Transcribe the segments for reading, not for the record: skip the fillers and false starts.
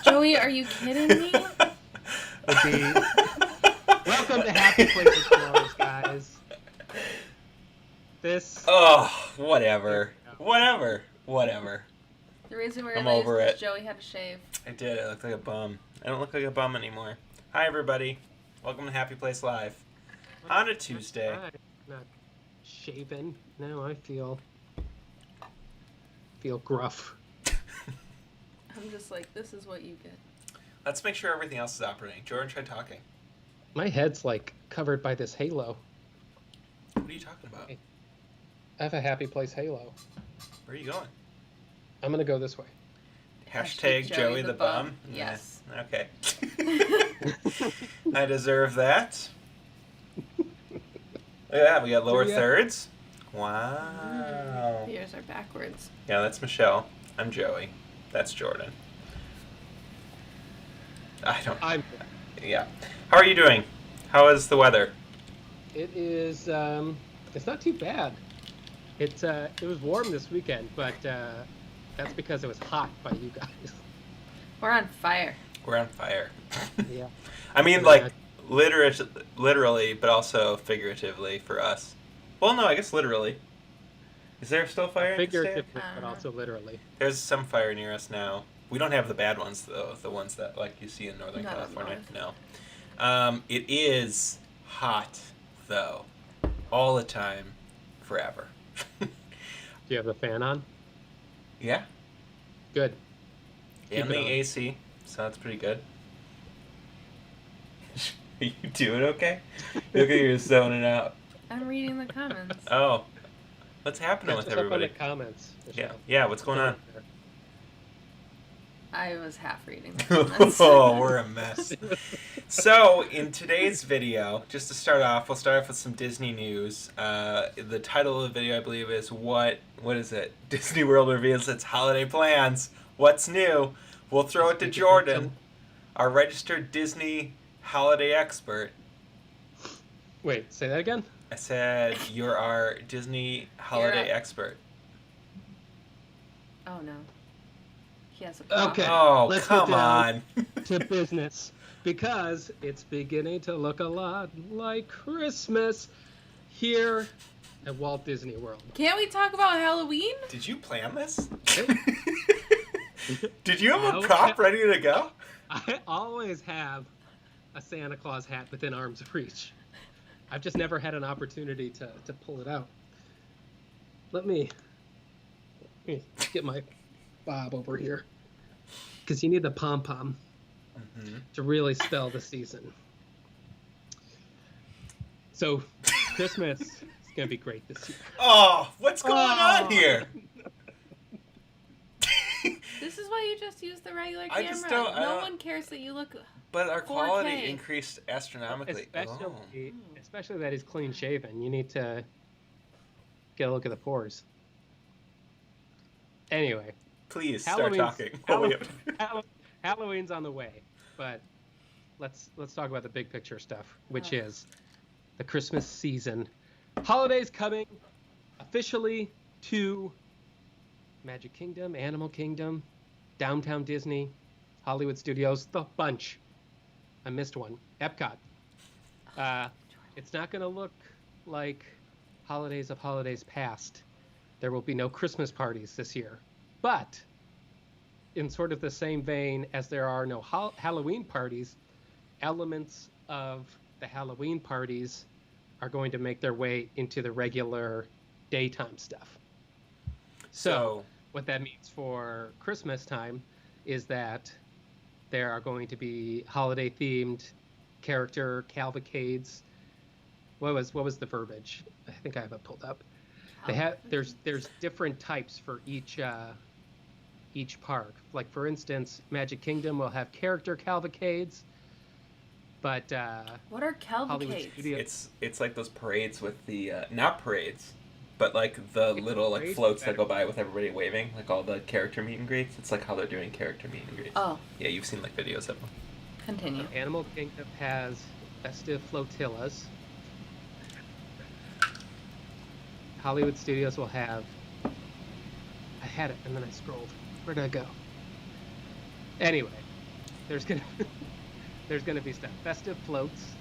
Joey, are you kidding me? Okay. Welcome to Happy Place Explorers, guys. This. Oh, There whatever. we go. Whatever. The reason we're I'm late is over because it. Joey had to shave. I did. I look like a bum. I don't look like a bum anymore. Hi, everybody. Welcome to Happy Place Live. On a Tuesday. Not shaven. No, I feel gruff. I'm just like, this is what you get. Let's make sure everything else is operating. Jordan, try talking. My head's like covered by this halo. What are you talking about? I have a Happy Place halo. Where are you going? I'm gonna go this way. Hashtag Joey the bum. Yes. Yeah, okay. I deserve that. Yeah, we got lower thirds. Wow. Ears are backwards. Yeah, that's Michelle. I'm Joey. That's Jordan. Yeah. How are you doing? How is the weather? It is. It's not too bad. It was warm this weekend, but that's because it was hot by you guys. We're on fire. We're on fire. Yeah. I mean, like, literally, but also figuratively for us. Well, no, I guess literally. Is there still fire in the state? Figuratively, but also literally. There's some fire near us now. We don't have the bad ones, though. The ones that, like, you see in Northern Not up California. north. No. It is hot, though. All the time. Forever. Do you have the fan on? Yeah. Good. And the AC, so that's pretty good. Are you doing okay? You look like you're zoning out. I'm reading the comments. Oh. What's happening with Catch us up on everybody? the comments. Michelle. Yeah, what's going on? I was half reading the comments. Oh, we're a mess. So, in today's video, just to start off, we'll start off with some Disney news. The title of the video, I believe, is what is it? Disney World reveals its holiday plans. What's new? We'll throw it to Jordan, our registered Disney holiday expert. Wait, say that again? I said, you're our Disney holiday expert. Oh, no. He has a problem. Okay. Oh, Let's come get on. down to business, because it's beginning to look a lot like Christmas here at Walt Disney World. Can't we talk about Halloween? Did you plan this? Did you have a prop ready to go? I always have a Santa Claus hat within arm's reach. I've just never had an opportunity to pull it out. Let me get my bob over here, because you need the pom-pom to really spell the season. So Christmas is going to be great this year. Oh, what's going on here? This is why you just use the regular I camera. just don't- No one cares that you look... But our quality 4K. increased astronomically. Especially that he's clean shaven. You need to get a look at the pores. Anyway, Please start talking. Halloween's on the way, but let's talk about the big picture stuff, which is the Christmas season. Holidays coming officially to Magic Kingdom, Animal Kingdom, Downtown Disney, Hollywood Studios, the bunch. I missed one. Epcot. It's not going to look like holidays of holidays past. There will be no Christmas parties this year. But in sort of the same vein as there are no Halloween parties, elements of the Halloween parties are going to make their way into the regular daytime stuff. So what that means for Christmas time is that there are going to be holiday-themed character cavalcades. What was the verbiage? I think I have it pulled up. There's different types for each park. Like, for instance, Magic Kingdom will have character cavalcades, but what are cavalcades? It's like those parades with the not parades, but like the little like floats that go by with everybody waving, like all the character meet and greets. It's like how they're doing character meet and greets. Oh. Yeah, you've seen like videos of them. Continue. Animal Kingdom has festive flotillas. Hollywood Studios will have... I had it, and then I scrolled. Where did I go? Anyway, there's gonna there's gonna be stuff. Festive floats.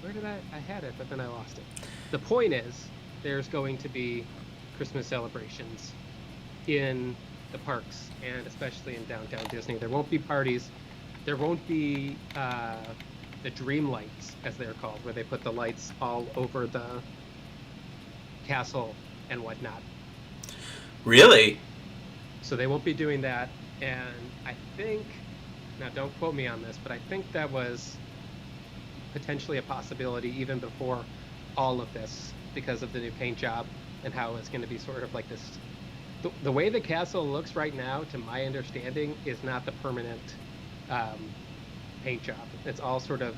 Where did I had it, but then I lost it. The point is, there's going to be Christmas celebrations in the parks, and especially in downtown Disney. There won't be parties. There won't be the dream lights, as they're called, where they put the lights all over the castle and whatnot. Really? So they won't be doing that. And I think, now don't quote me on this, but I think that was potentially a possibility even before all of this, because of the new paint job and how it's going to be sort of like this. The way the castle looks right now, to my understanding, is not the permanent paint job. It's all sort of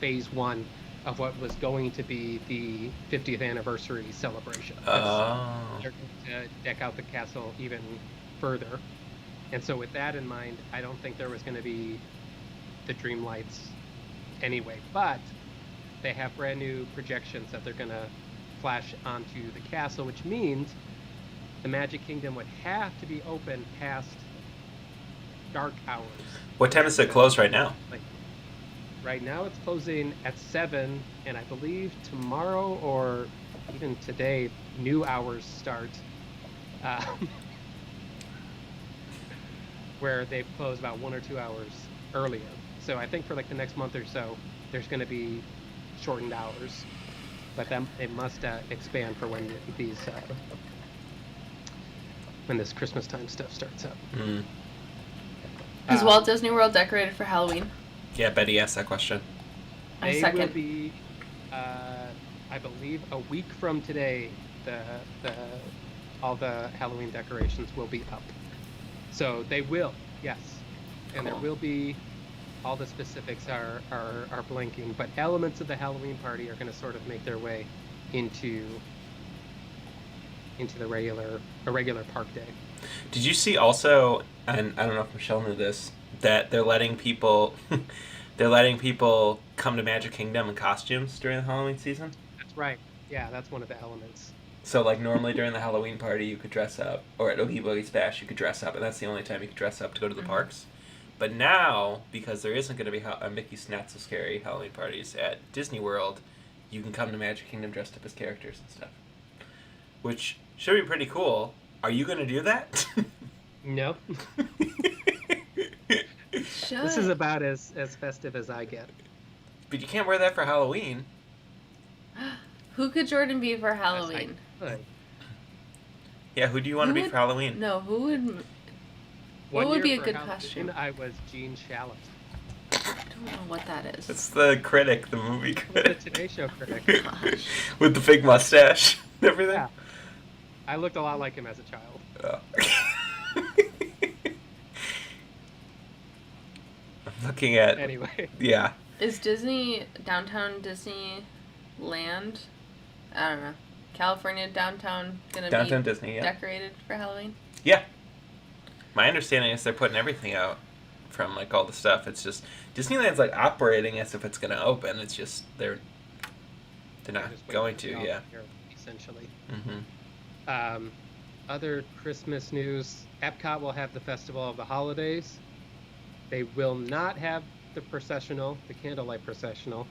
phase one of what was going to be the 50th anniversary celebration. Oh. They're going to deck out the castle even further. And so with that in mind, I don't think there was going to be the dream lights anyway. But they have brand new projections that they're going to flash onto the castle, which means the Magic Kingdom would have to be open past dark hours. What time does it close right now? Like, right now it's closing at 7, and I believe tomorrow or even today, new hours start, where they've closed about 1 or 2 hours earlier. So I think for like the next month or so, there's going to be shortened hours, but then it must expand for when these when this Christmas time stuff starts up. Mm. Is Walt Disney World decorated for Halloween? Yeah, Betty asked that question. I They second. will be, I believe, a week from today. All the Halloween decorations will be up. So they will, yes, and there Cool. will be. All the specifics are blinking, but elements of the Halloween party are going to sort of make their way into the regular park day. Did you see also, and I don't know if Michelle knew this, that they're letting people come to Magic Kingdom in costumes during the Halloween season? That's right. Yeah, that's one of the elements. So like normally during the Halloween party you could dress up, or at Oogie Boogie Bash you could dress up, and that's the only time you could dress up to go to the parks. But now, because there isn't going to be a Mickey's Not So Scary Halloween parties at Disney World, you can come to Magic Kingdom dressed up as characters and stuff. Which should be pretty cool. Are you going to do that? No. Should. This is about as festive as I get. But you can't wear that for Halloween. Who could Jordan be for Halloween? Yeah, who do you want to Who be would- for Halloween? No, who would? What would be a good costume? I was Gene Shalit. I don't know what that is. It's the critic, the movie The critic. Today Show critic. Gosh. With the big mustache and everything. Yeah. I looked a lot like him as a child. Oh. I'm looking at... Anyway. Yeah. Is downtown Disneyland? I don't know. California downtown gonna Downtown be Disney, yeah. decorated for Halloween? Yeah. My understanding is they're putting everything out from like all the stuff. It's just Disneyland's like operating as if it's going to open. It's just they're not Just waiting going for to, the yeah. all-year, essentially. Mm-hmm. Other Christmas news: Epcot will have the Festival of the Holidays. They will not have the candlelight processional,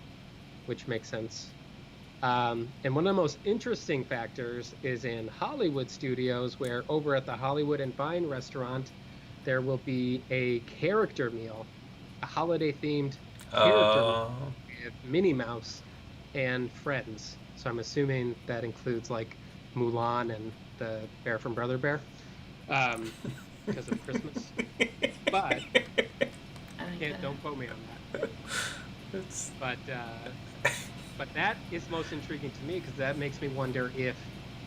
which makes sense. And one of the most interesting factors is in Hollywood Studios, where over at the Hollywood and Vine restaurant, there will be a character meal, a holiday-themed character meal with Minnie Mouse and friends. So I'm assuming that includes like Mulan and the bear from Brother Bear, because of Christmas. But I don't don't quote me on that. It's... But that is most intriguing to me, because that makes me wonder if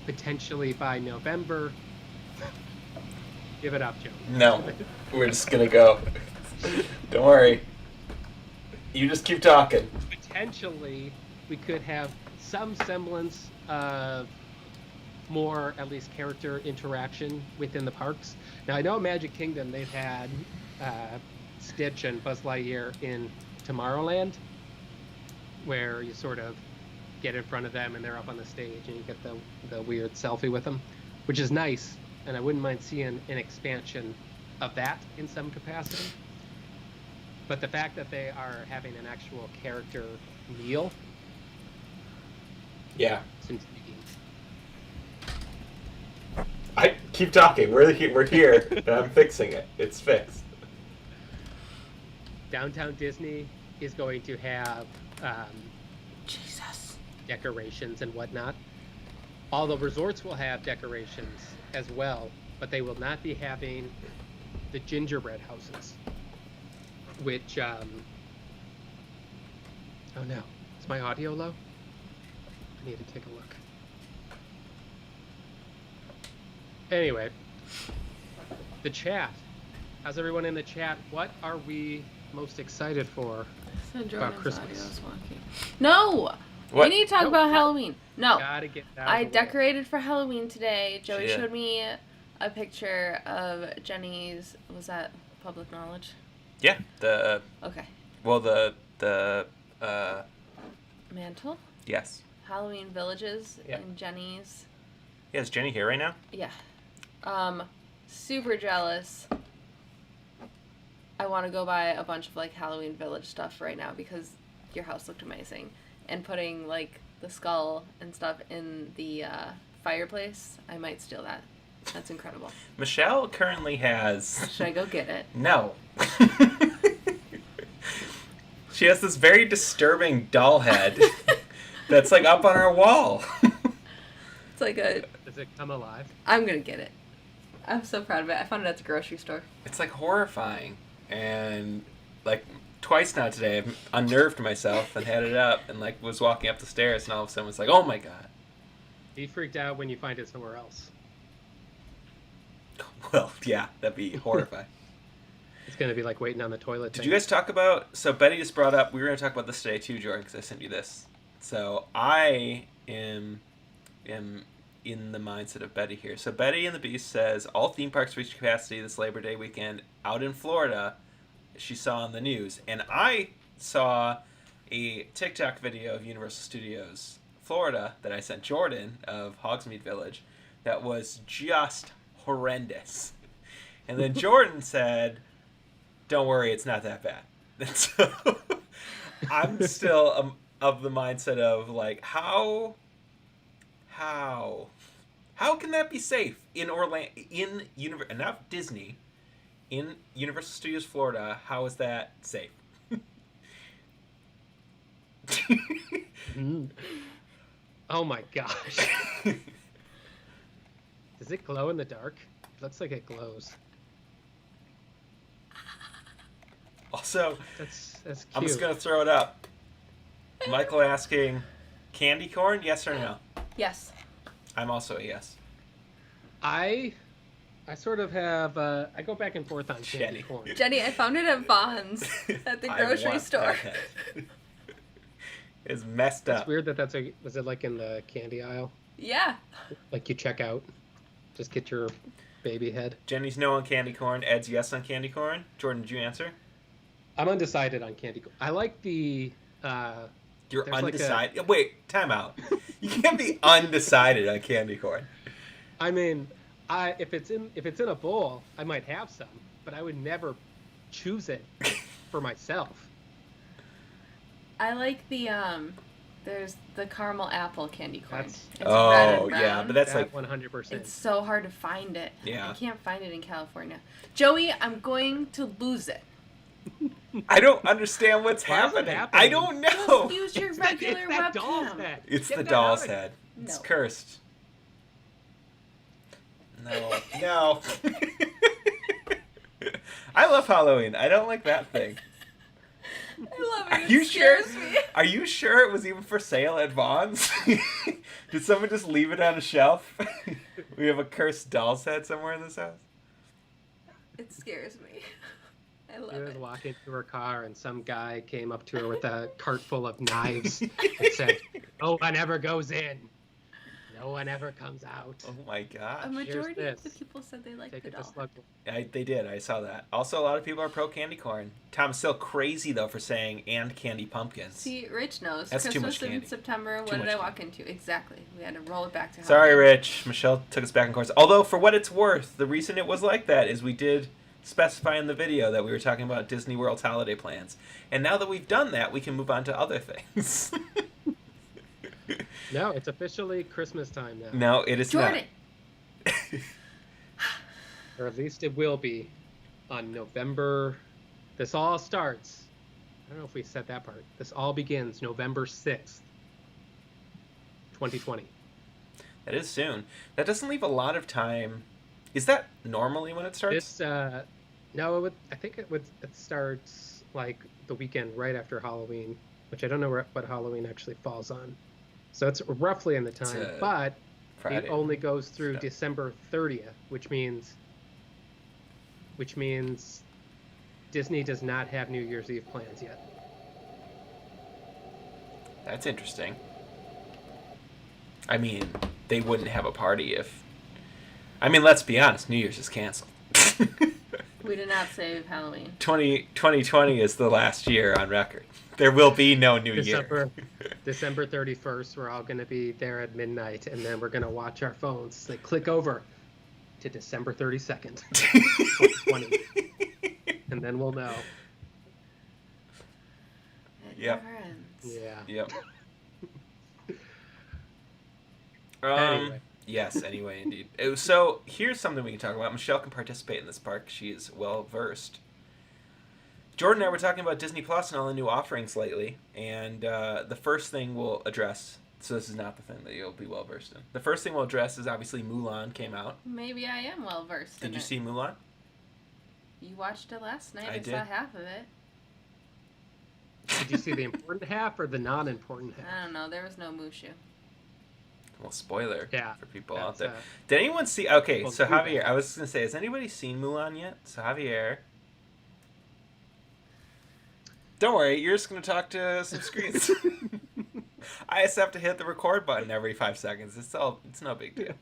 potentially by November, give it up, Joe. No, we're just going to go. Don't worry. You just keep talking. Potentially, we could have some semblance of more, at least, character interaction within the parks. Now, I know Magic Kingdom, they've had Stitch and Buzz Lightyear in Tomorrowland, where you sort of get in front of them and they're up on the stage and you get the weird selfie with them, which is nice, and I wouldn't mind seeing an expansion of that in some capacity. But the fact that they are having an actual character meal Yeah. is intriguing. I keep talking. We're here, and I'm fixing it. It's fixed. Downtown Disney is going to have Jesus. decorations and whatnot. All the resorts will have decorations as well, but they will not be having the gingerbread houses, which oh no, is my audio low? I need to take a look. Anyway, the chat. How's everyone in the chat? What are we most excited for So about Jordan's Christmas? audio's wonky. No! What? We need to talk Nope. about Halloween. No. Gotta get that out I of the way. decorated for Halloween today. Joey Yeah. showed me a picture of Jenny's. Was that public knowledge? Yeah. The Okay. well, the Mantle? yes. Halloween villages Yeah. in Jenny's. Yeah, is Jenny here right now? Yeah. Super jealous. I want to go buy a bunch of like Halloween village stuff right now because your house looked amazing. And putting like the skull and stuff in the fireplace, I might steal that. That's incredible. Michelle currently has Should I go get it? no. She has this very disturbing doll head that's like up on our wall. It's like a. Does it come alive? I'm gonna get it. I'm so proud of it. I found it at the grocery store. It's like horrifying, and like twice now today I've unnerved myself and had it up and like was walking up the stairs and all of a sudden was like, oh my god. Be freaked out when you find it somewhere else. Well, yeah, that'd be horrifying. It's gonna be like waiting on the toilet. Did thing. you guys talk about? So Betty just brought up. We were going to talk about this today too, Jordan, because I sent you this. So I am in the mindset of Betty here. So Betty and the Beast says all theme parks reach capacity this Labor Day weekend out in Florida. She saw on the news, and I saw a TikTok video of Universal Studios Florida that I sent Jordan of Hogsmeade Village that was just horrendous. And then Jordan said, don't worry, it's not that bad. And so I'm still of the mindset of like, how can that be safe in Orlando, not Disney, in Universal Studios Florida? How is that safe? Oh my gosh. Does it glow in the dark? It looks like it glows. Also, That's cute. I'm just gonna throw it up. Michael asking, candy corn, yes or no? Yes. I'm also a yes. I sort of have I go back and forth on candy Jenny. corn. Jenny, I found it at Vaughn's at the I grocery want store. that. It's messed It's up. weird that was it like in the candy aisle? Yeah. Like you check out, just get your baby head. Jenny's no on candy corn. Ed's yes on candy corn. Jordan, did you answer? I'm undecided on candy corn. I like the You're There's like undecided. Wait, time out. You can't be undecided on candy corn. I mean, if it's in a bowl, I might have some, but I would never choose it for myself. I like the there's the caramel apple candy corn. That's- It's red and Oh brown. yeah, but that's like 100%. It's so hard to find it. Yeah. I can't find it in California. Joey, I'm going to lose it. I don't understand what's Why is it happening. happening? I don't know. Use your It's regular that doll's webcam. head. It's Get the that doll's out. head. It's No. cursed. No. I love Halloween. I don't like that thing. I love Are it. you It sure? scares me. Are you sure it was even for sale at Vaughn's? Did someone just leave it on a shelf? We have a cursed doll's head somewhere in this house. It scares me. I love She was it. walking to her car, and some guy came up to her with a cart full of knives and said, "No one ever goes in. No one ever comes out. Oh my A god. majority of the this. people said they liked Take the it to doll. Slug." They did. I saw that. Also, a lot of people are pro candy corn. Tom's still crazy though for saying and candy pumpkins. See, Rich knows. That's too Christmas much in candy. September. What Too did much I walk into? Exactly. We had to roll it back to Sorry, Halloween. Rich. Michelle took us back in course. Although, for what it's worth, the reason it was like that is we did specify in the video that we were talking about Disney World's holiday plans. And now that we've done that, we can move on to other things. No, it's officially Christmas time now. No, it is Jordan. not. Or at least it will be on November. This all starts. I don't know if we said that part. This all begins November 6th, 2020. That is soon. That doesn't leave a lot of time. Is that normally when it starts? No, I think it starts like the weekend right after Halloween, which I don't know what Halloween actually falls on. So it's roughly in the time, but Friday. it only goes through December 30th, which means Disney does not have New Year's Eve plans yet. That's interesting. I mean, they wouldn't have a party if... I mean, let's be honest, New Year's is canceled. We did not save Halloween. 2020 is the last year on record. There will be no New Year. December 31st, we're all going to be there at midnight, and then we're going to watch our phones. Like, click over to December 32nd, 2020. And then we'll know. It Yep. never ends. Yeah. Yep. Anyway. Yes, anyway, indeed. So, here's something we can talk about. Michelle can participate in this park. She's well-versed. Jordan and I were talking about Disney Plus and all the new offerings lately, and the first thing we'll address... So this is not the thing that you'll be well-versed in. The first thing we'll address is obviously Mulan came out. Maybe I am well versed in it. Did you see Mulan? You watched it last night. I did. saw half of it. Did you see the important half or the non-important half? I don't know. There was no Mushu. Well, spoiler for people out there. That's, Did anyone see... Okay, well, so too Javier, bad. I was going to say, has anybody seen Mulan yet? So Javier... Don't worry, you're just going to talk to some screens. I just have to hit the record button every 5 seconds. It's no big deal.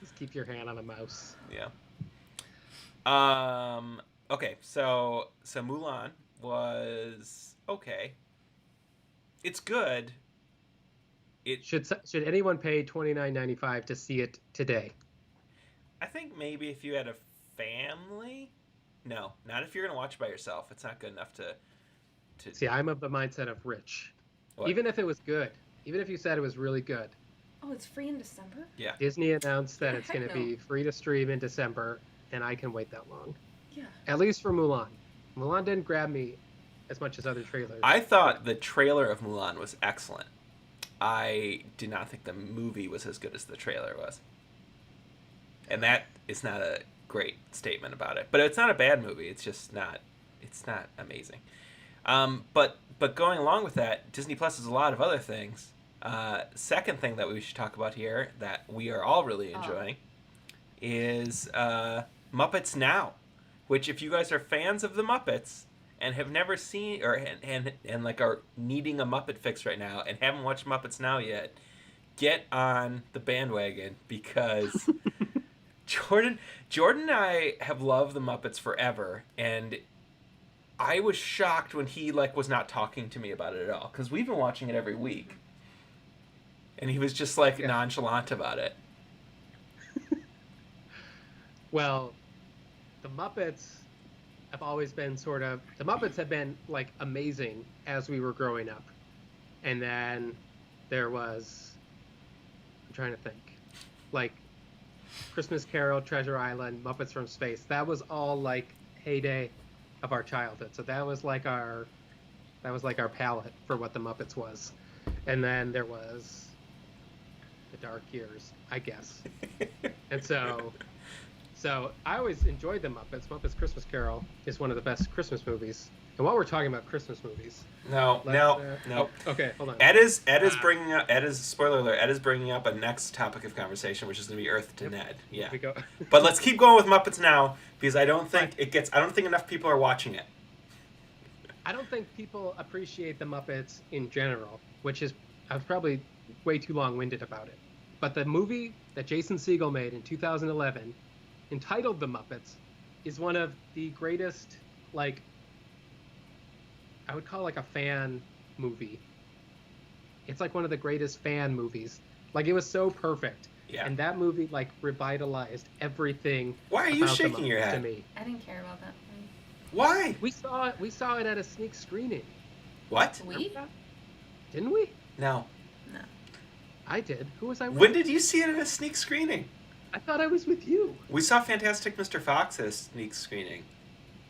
Just keep your hand on a mouse. Yeah. Okay, so Mulan was okay. It's good. Should anyone pay $29.95 to see it today? I think maybe if you had a family. No, not if you're gonna watch it by yourself. It's not good enough to. See, I'm of the mindset of Rich. What? Even if it was good, even if you said it was really good, Oh, it's free in December? Yeah. Disney announced that it's Heck going to no. be free to stream in December, and I can wait that long. Yeah. At least for Mulan. Mulan didn't grab me as much as other trailers. I thought the trailer of Mulan was excellent. I did not think the movie was as good as the trailer was. And that is not a great statement about it. But it's not a bad movie. It's just not amazing. But going along with that, Disney Plus is a lot of other things. Second thing that we should talk about here that we are all really enjoying is Muppets Now, which if you guys are fans of the Muppets and have never seen and like are needing a Muppet fix right now and haven't watched Muppets Now yet, get on the bandwagon because Jordan and I have loved the Muppets forever, and I was shocked when he was not talking to me about it at all, because we've been watching it every week, and he was just nonchalant about it. Well, the Muppets have always been the Muppets have been amazing as we were growing up. And then there was, I'm trying to think, Christmas Carol, Treasure Island, Muppets from Space. That was all heyday of our childhood. So that was our palette for what the Muppets was. And then there was the dark years, I guess. And so I always enjoyed the Muppets. Muppets Christmas Carol is one of the best Christmas movies. And while we're talking about Christmas movies, No. okay, hold on. Ed is bringing up. Spoiler alert. Ed is bringing up a next topic of conversation, which is going to be Earth to Ned. Yeah. We go. But let's keep going with Muppets Now, because I don't think enough people are watching it. I don't think people appreciate the Muppets in general, which is I was probably way too long-winded about it. But the movie that Jason Segel made in 2011, entitled The Muppets, is one of the greatest, I would call a fan movie. It's one of the greatest fan movies. It was so perfect. Yeah. And that movie like revitalized everything. Why are you about the shaking your Muppets head? To me. I didn't care about that one. Why? We saw it at a sneak screening. What? We? Didn't we? No. No. I did. Who was I with? When did you see it at a sneak screening? I thought I was with you. We saw Fantastic Mr. Fox at a sneak screening.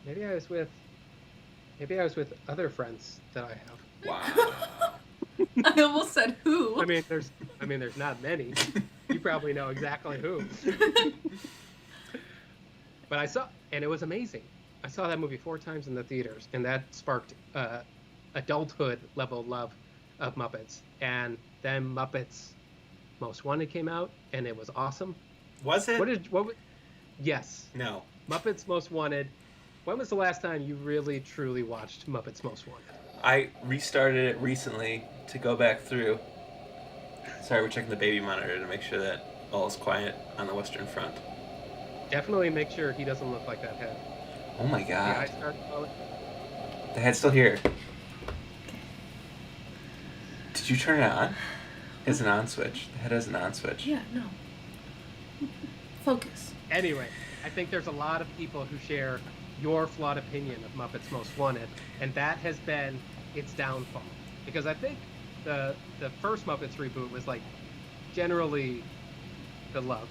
Maybe I was with other friends that I have. Wow. I almost said who. I mean, there's not many. You probably know exactly who. But I saw, and it was amazing. I saw that movie 4 times in the theaters, and that sparked adulthood level love of Muppets. And then Muppets Most Wanted came out, and it was awesome. Was it? Yes. No. Muppets Most Wanted. When was the last time you really truly watched Muppets Most Wanted? I restarted it recently to go back through. Sorry, we're checking the baby monitor to make sure that all is quiet on the Western Front. Definitely make sure he doesn't look like that head. Oh my The god. eyes start glowing. The head's still here. Did you turn it on? It has an on switch. The head has an on switch. Yeah, no. Focus. Anyway, I think there's a lot of people who share your flawed opinion of Muppets Most Wanted, and that has been its downfall. Because I think the first Muppets reboot was like generally beloved.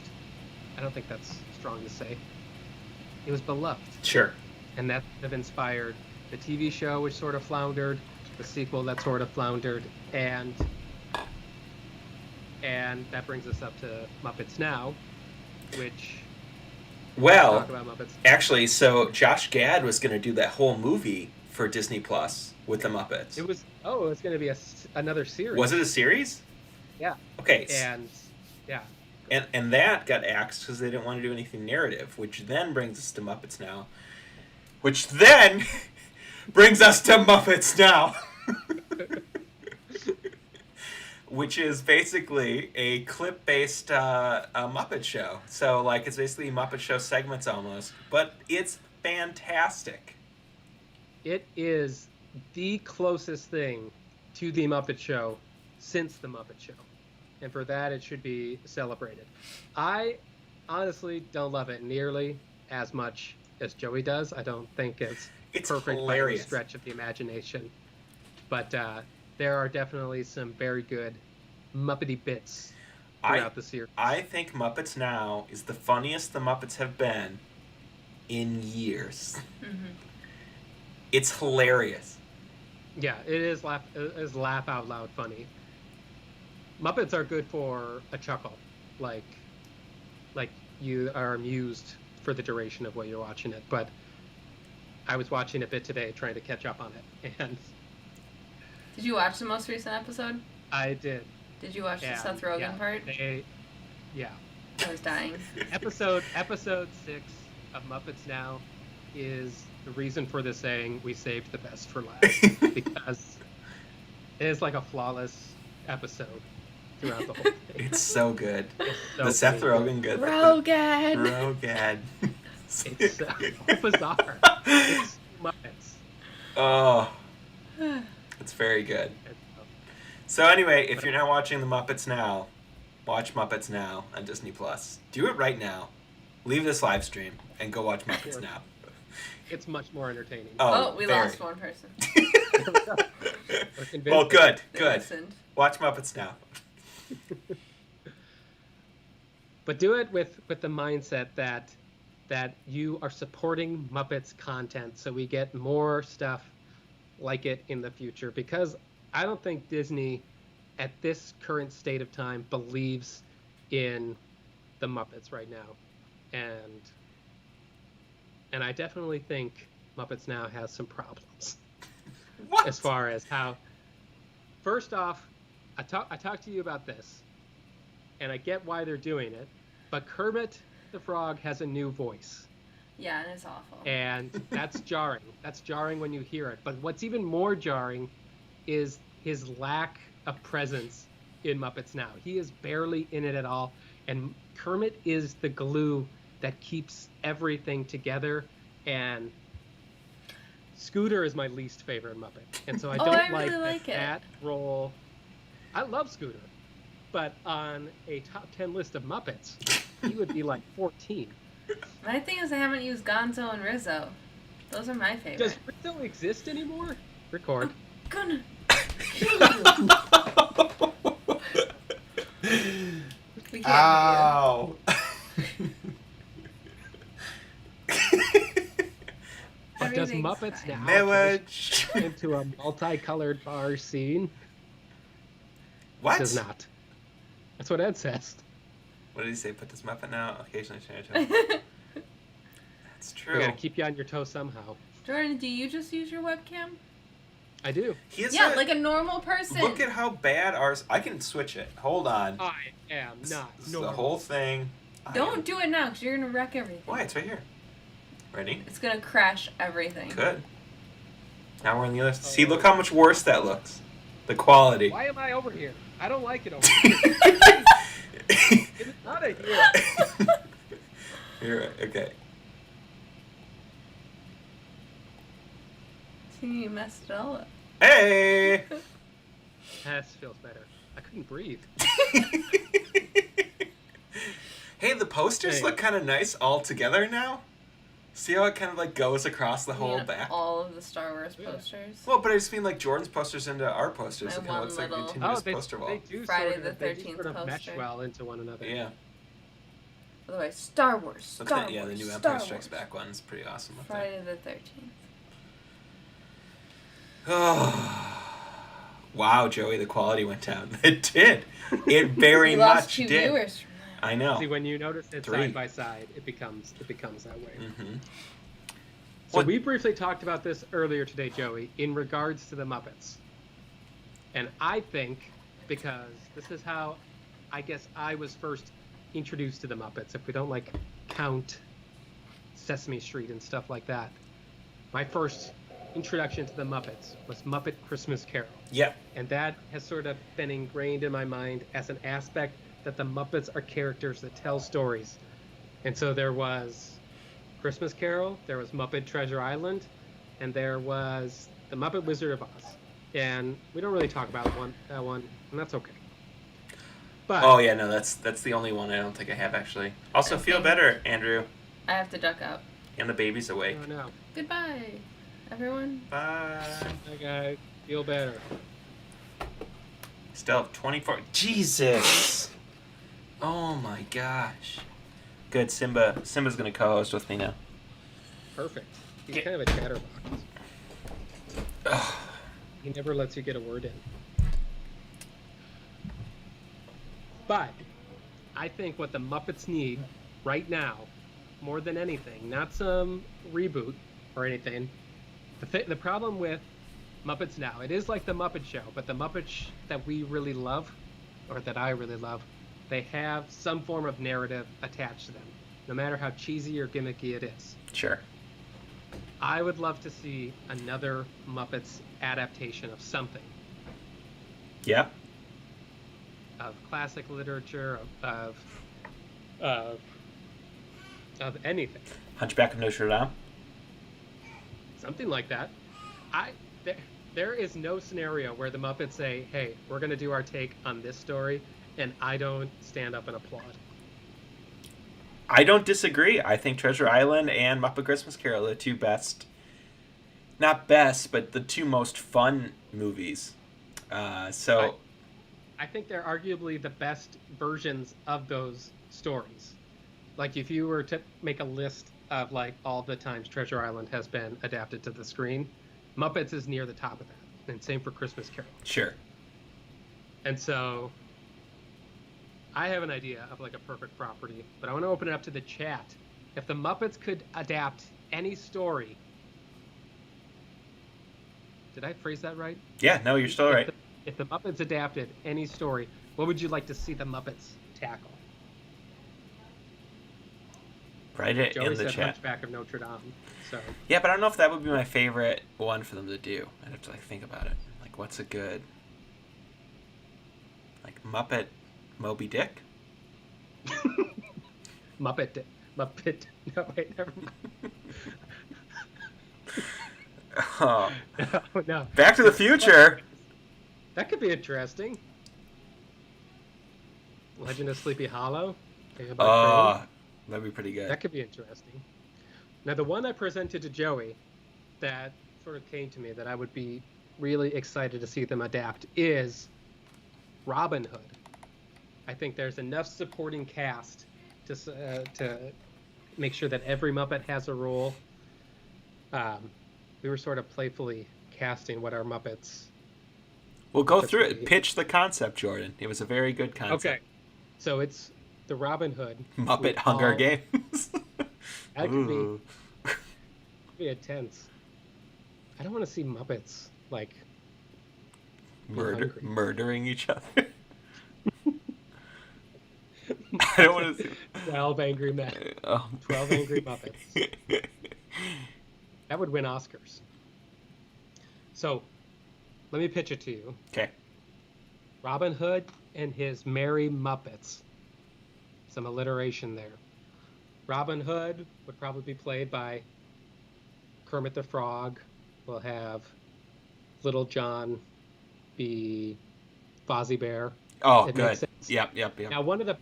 I don't think that's strong to say. It was beloved. Sure. And that have inspired the TV show, which sort of floundered, the sequel that sort of floundered, and that brings us up to Muppets Now, which Well, talk about Muppets. actually, so Josh Gad was going to do that whole movie for Disney Plus with the Muppets. It was going to be another series. Was it a series? Yeah. Okay. And yeah. And that got axed because they didn't want to do anything narrative, which then brings us to Muppets Now. Which then brings us to Muppets Now. Which is basically a clip-based Muppet show. So, like, it's basically Muppet Show segments almost. But it's fantastic. It is the closest thing to the Muppet Show since the Muppet Show. And for that, it should be celebrated. I honestly don't love it nearly as much as Joey does. I don't think it's perfect hilarious. by any stretch of the imagination. But there are definitely some very good Muppety bits throughout the series. I think Muppets Now is the funniest the Muppets have been in years. Mm-hmm. It's hilarious. Yeah, it is laugh out loud funny. Muppets are good for a chuckle, like you are amused for the duration of what you're watching it. But I was watching a bit today, trying to catch up on it, and Did you watch the most recent episode? I did. Did you watch the Seth Rogen part? Yeah. I was dying. Episode 6 of Muppets Now is the reason for the saying "we saved the best for last" because it is like a flawless episode throughout the whole thing. It's so good. It's so The Seth funny. Rogen good. Rogan! It's so bizarre. It's Muppets. Oh, it's very good. So anyway, if you're not watching the Muppets Now, watch Muppets Now on Disney Plus. Do it right now. Leave this live stream and go watch Muppets Now. It's much more entertaining. Oh, we very. lost one person. Well, good. They Good. listened. Watch Muppets Now. But do it with the mindset that you are supporting Muppets content, so we get more stuff like it in the future. Because I don't think Disney, at this current state of time, believes in the Muppets right now, and I definitely think Muppets Now has some problems. What? As far as how, first off, I talked to you about this, and I get why they're doing it, but Kermit the Frog has a new voice. Yeah, and it's awful. And that's jarring. That's jarring when you hear it. But what's even more jarring is his lack of presence in Muppets Now. He is barely in it at all, and Kermit is the glue that keeps everything together, and Scooter is my least favorite Muppet, and so I don't I really like it. that role. I love Scooter. but on a top 10 list of Muppets, he would be like 14. My thing is I haven't used Gonzo and Rizzo. Those are my favorite. Does Rizzo exist anymore? Record. I'm gonna kill you. We can't Ow. But does Everything's Muppets fine. Now Marriage. turn into a multicolored bar scene? What? It does not. That's what Ed says. What did he say? Put this Muppet Now. Occasionally change it. That's true. We gotta keep you on your toes somehow. Jordan, do you just use your webcam? I do. He is Yeah, like a normal person. Look at how bad ours. I can switch it. Hold on. I am not It's normal. the whole thing. Don't do it now, because you're gonna wreck everything. Why? It's right here. Ready? It's gonna crash everything. Good. Now we're on the other. See, look how much worse that looks. The quality. Why am I over here? I don't like it over here. It's not a here. You're right. Okay. See, you messed it all up. Hey! That feels better. I couldn't breathe. Hey, the posters Hey. look kind of nice all together now. See how it kind of like goes across the I whole mean, back? all of the Star Wars Yeah. posters. Well, but I just mean like Jordan's posters into our posters. My It kind one of looks like a little- continuous they, poster wall. they do Friday sort of, the they do 13th sort of mesh poster. well into one another. Yeah. Otherwise, Star Wars. Look Star at, yeah, the Wars, new Star Empire Strikes Wars. Back one's pretty awesome up there. Friday the 13th. Oh. Wow, Joey, the quality went down. It did. It very We lost much 2 did. viewers from that. I know. See, when you notice it 3. side by side, it becomes that way. Mm-hmm. So What- we briefly talked about this earlier today, Joey, in regards to the Muppets. And I think, because this is how I guess I was first introduced to the Muppets, if we don't like count Sesame Street and stuff like that. My first introduction to the Muppets was Muppet Christmas Carol. Yep. And that has sort of been ingrained in my mind as an aspect that the Muppets are characters that tell stories. And so there was Christmas Carol, there was Muppet Treasure Island, and there was the Muppet Wizard of Oz. And we don't really talk about that one, and that's okay. But Oh yeah, no, that's the only one I don't think I have actually. Also, feel better, Andrew. I have to duck out. And the baby's awake. I don't know. Goodbye, everyone. Bye. Hi guys, feel better. Still have 24. Jesus. Oh my gosh. Good, Simba's gonna co-host with me now. Perfect. He's Yeah. kind of a chatterbox. Ugh. He never lets you get a word in. But I think what the Muppets need right now, more than anything, not some reboot or anything. The problem with Muppets Now, it is like the Muppet Show, but the Muppets that we really love, or that I really love, they have some form of narrative attached to them, no matter how cheesy or gimmicky it is. Sure. I would love to see another Muppets adaptation of something. Yeah. Of classic literature, of anything, Hunchback of Notre Dame. something like that. There is no scenario where the Muppets say, "Hey, we're going to do our take on this story," and I don't stand up and applaud. I don't disagree. I think Treasure Island and Muppet Christmas Carol are the two best. Not best, but the two most fun movies. So. I think they're arguably the best versions of those stories. Like if you were to make a list of like all the times Treasure Island has been adapted to the screen, Muppets is near the top of that. And same for Christmas Carol. Sure. And so I have an idea of like a perfect property, but I want to open it up to the chat. If the Muppets could adapt any story, did I phrase that right? Yeah, no, you're still right. If the Muppets adapted any story, what would you like to see the Muppets tackle? Write it Joey in the said chat. Hunchback of Notre Dame. So Yeah, but I don't know if that would be my favorite one for them to do. I'd have to like think about it. Like, what's a good, like Muppet Moby Dick? Muppet. No, wait, never mind. Oh, No. Back to the Future. That could be interesting. Legend of Sleepy Hollow. Thing about Oh, Crane. that'd be pretty good. That could be interesting. Now, the one I presented to Joey that sort of came to me that I would be really excited to see them adapt is Robin Hood. I think there's enough supporting cast to make sure that every Muppet has a role. We were sort of playfully casting what our Muppets. We'll go through it. Pitch the concept, Jordan. It was a very good concept. Okay, so it's the Robin Hood Muppet Hunger Games. That could be intense. I don't want to see Muppets like murdering each other. I don't want to see 12 Angry Men. 12 Angry Muppets. That would win Oscars. So, let me pitch it to you. Okay. Robin Hood and his Merry Muppets. Some alliteration there. Robin Hood would probably be played by Kermit the Frog. We'll have Little John be Fozzie Bear. Oh, good. Yep. Now, one of the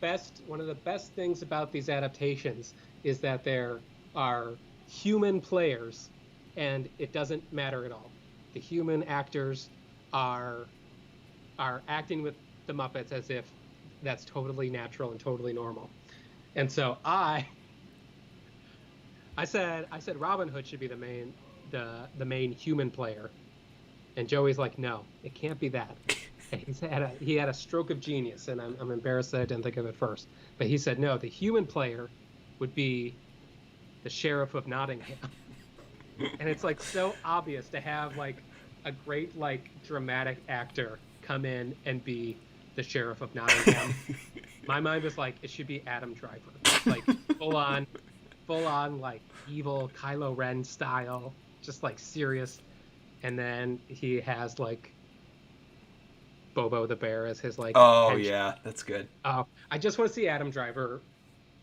best things about these adaptations is that there are human players, and it doesn't matter at all. The human actors are acting with the Muppets as if that's totally natural and totally normal. And so I said Robin Hood should be the main human player, and Joey's like, no, it can't be that. He had a stroke of genius, and I'm embarrassed that I didn't think of it first. But he said, no, the human player would be the Sheriff of Nottingham. And it's like so obvious to have like a great like dramatic actor come in and be the Sheriff of Nottingham. My mind was like, it should be Adam Driver, like full on like evil Kylo Ren style, just like serious. And then he has like Bobo the Bear as his like. Oh henchman. Yeah, that's good. I just want to see Adam Driver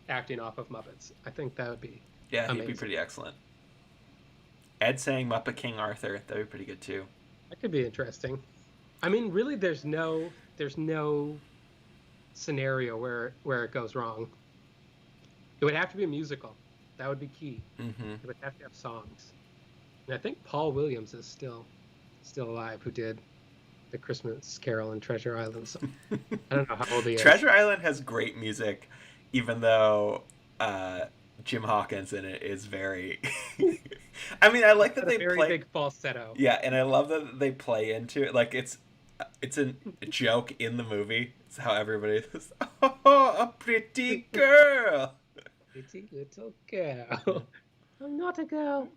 acting off of Muppets. I think that would be amazing. He'd be pretty excellent. Ed saying Muppet King Arthur, that'd be pretty good too. That could be interesting. I mean, really, there's no scenario where it goes wrong. It would have to be a musical. That would be key. Mm-hmm. It would have to have songs. And I think Paul Williams is still alive, who did The Christmas Carol and Treasure Island. So I don't know how old he is. Treasure Island has great music, even though Jim Hawkins in it is very. I mean, I like that they very play big falsetto. Yeah, and I love that they play into it. Like it's a joke in the movie. It's how everybody says, "Oh, a pretty girl." Pretty little girl. I'm not a girl.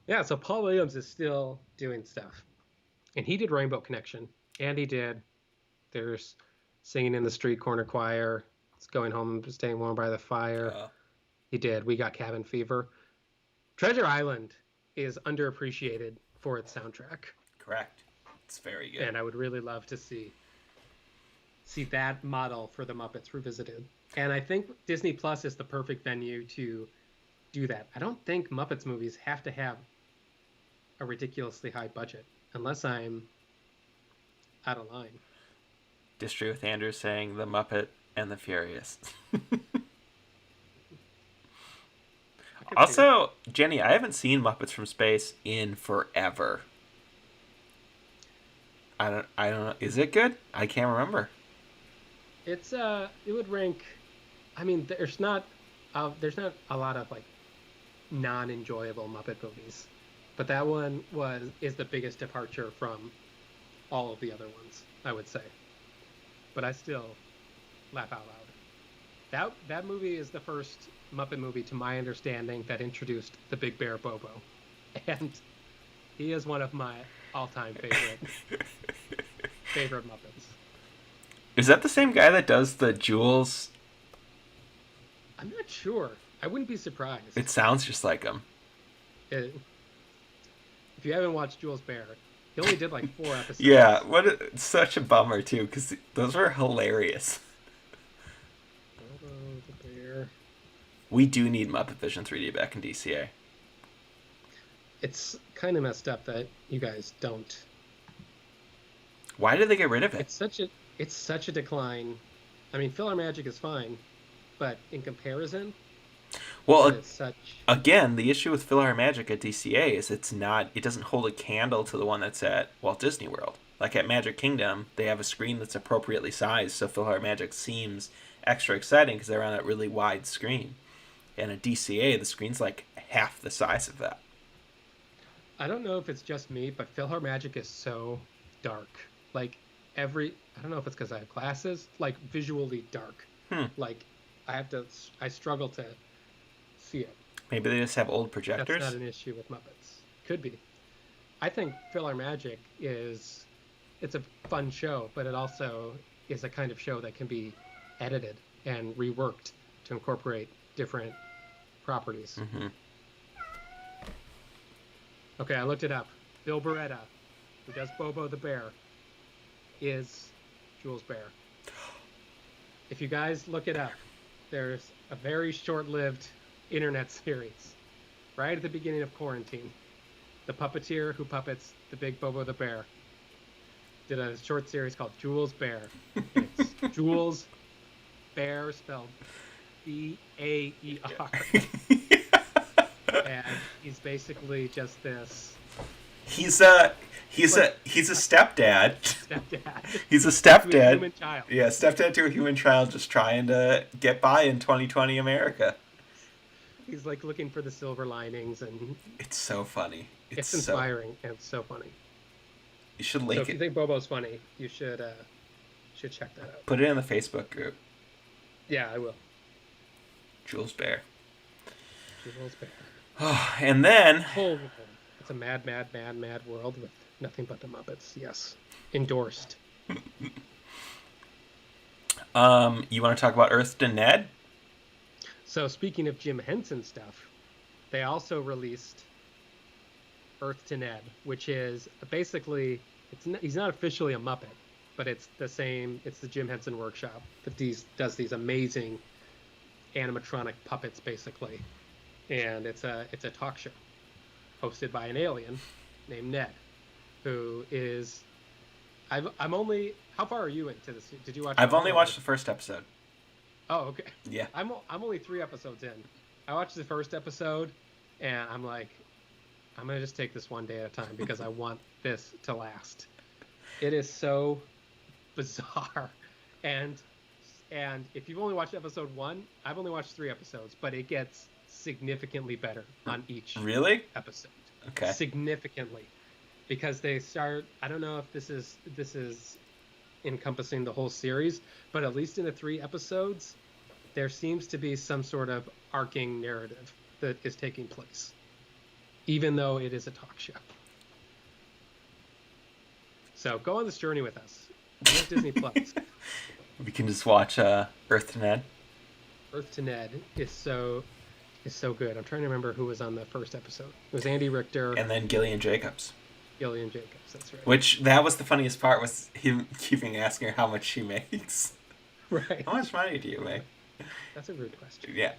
Yeah, so Paul Williams is still doing stuff. And he did Rainbow Connection. And he did There's Singing in the Street Corner Choir. It's Going Home, Staying Warm by the Fire. He did We Got Cabin Fever. Treasure Island is underappreciated for its soundtrack. Correct. It's very good. And I would really love to see that model for the Muppets revisited. And I think Disney Plus is the perfect venue to do that. I don't think Muppets movies have to have a ridiculously high budget, unless I'm out of line. Disagree with Andrew saying The Muppet and the Furious. Also, Jenny, I haven't seen Muppets from Space in forever. I don't know. Is it good? I can't remember. It would rank. I mean, there's not a lot of like non-enjoyable Muppet movies, but that one is the biggest departure from all of the other ones, I would say. But I still laugh out loud. That movie is the first Muppet movie, to my understanding, that introduced the Big Bear Bobo, and he is one of my all-time favorite Muppets. Is that the same guy that does the Jules? I'm not sure. I wouldn't be surprised. It sounds just like him. If you haven't watched Jules Bear, he only did like 4 episodes. Yeah, it's such a bummer too, because those were hilarious. Bobo the Bear. We do need Muppet Vision 3D back in DCA. It's kind of messed up that you guys don't Why did they get rid of it? It's such a decline. I mean, PhilharMagic is fine, but in comparison, Well, it is such. again, the issue with PhilharMagic at DCA is it doesn't hold a candle to the one that's at Walt Disney World. Like at Magic Kingdom, they have a screen that's appropriately sized, so PhilharMagic seems extra exciting because they're on that really wide screen. And at DCA, the screen's like half the size of that. I don't know if it's just me, but PhilharMagic is so dark. Like I don't know if it's because I have glasses, like visually dark. Like I struggle to see it. Maybe they just have old projectors. That's not an issue with Muppets. Could be. I think PhilharMagic it's a fun show, but it also is a kind of show that can be edited and reworked to incorporate different properties. Mm-hmm. Okay, I looked it up. Bill Beretta, who does Bobo the Bear, is Jules Bear. If you guys look it up, there's a very short-lived internet series right at the beginning of quarantine. The puppeteer who puppets the big Bobo the Bear did a short series called Jules Bear. It's Jules Bear spelled Bear. And he's basically just this. He's a stepdad. Stepdad. He's a To a stepdad. human child. Yeah, stepdad to a human child, just trying to get by in 2020 America. He's like looking for the silver linings, and It's so funny. it's inspiring and it's so funny. You should So link if you it. think Bobo's funny, you should check that out. Put it in the Facebook group. Yeah, I will. Jules Bear. Jules Bear. And then Whole it's a mad world with nothing but the Muppets. Yes, endorsed. you want to talk about Earth to Ned? So speaking of Jim Henson stuff, they also released Earth to Ned, which is basically he's not officially a Muppet, but it's the same. It's the Jim Henson Workshop that does these amazing animatronic puppets, basically, and it's a talk show hosted by an alien named Ned, who is. I'm only. How far are you into this? Did you watch? I've only watched the first episode. Oh, okay. Yeah. I'm only 3 episodes in. I watched the first episode, and I'm like, I'm gonna just take this one day at a time because I want this to last. It is so bizarre, and if you've only watched episode 1, I've only watched 3 episodes, but it gets significantly better on each Really? episode. Okay. Significantly, because they start. I don't know if this is encompassing the whole series, but at least in the 3 episodes, there seems to be some sort of arcing narrative that is taking place, even though it is a talk show. So go on this journey with us. We have Disney Plus. We can just watch Earth to Ned. Earth to Ned is so good. I'm trying to remember who was on the first episode. It was Andy Richter And then Gillian Jacobs. Gillian Jacobs. That's right. Which, that was the funniest part, was him keeping asking her how much she makes. Right. How much money do you make? That's a rude question. Yeah.